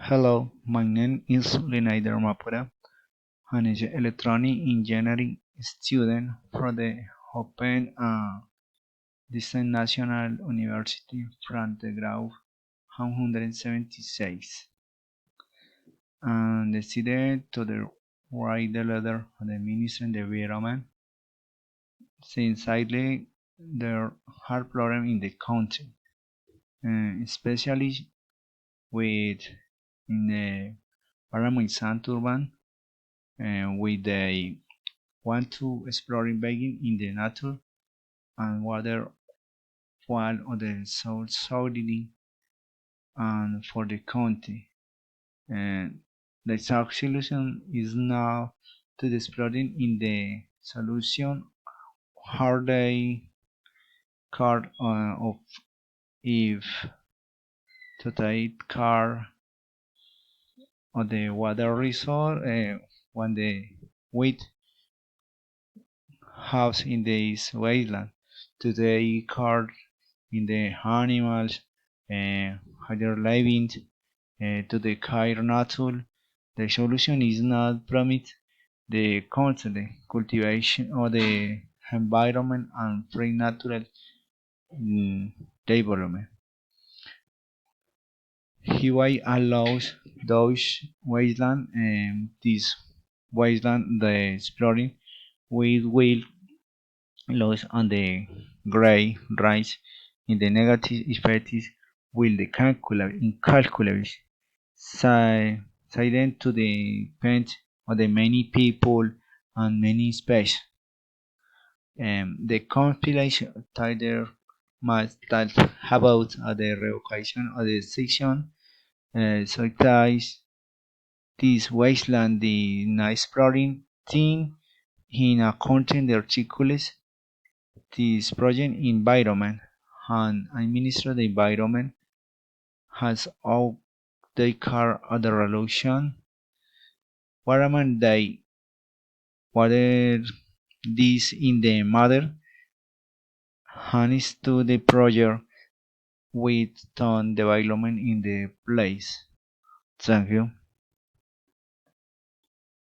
Hello, my name is Linaider Mapura, and is an electronic engineering student from the Open Design National University from the Grau 176, and decided to write the letter of the Minister of the Environment since idly there are problems in the country, especially with in the Paramount Santurban with the want to explore begging in the nature and water fall of the South Saudi and for the county. And the exact solution is now to the exploring in the solution how they card of if to take care of the water resource when the weight house in this wasteland to take care in the animals higher living to the care nature. The solution is not promised the constant cultivation of the environment and free natural development. Highway allows those wasteland and this wasteland the exploring will lose on the gray rise in the negative effects will the incalculable silent to the pain of the many people and many species. The compilation title must talk about the revocation of the section such as this wasteland the exploring thing in a content articles this project environment and administer the environment has all the car of the resolution wherever they whether this in the matter harness to the project with ton development in the place. Thank you.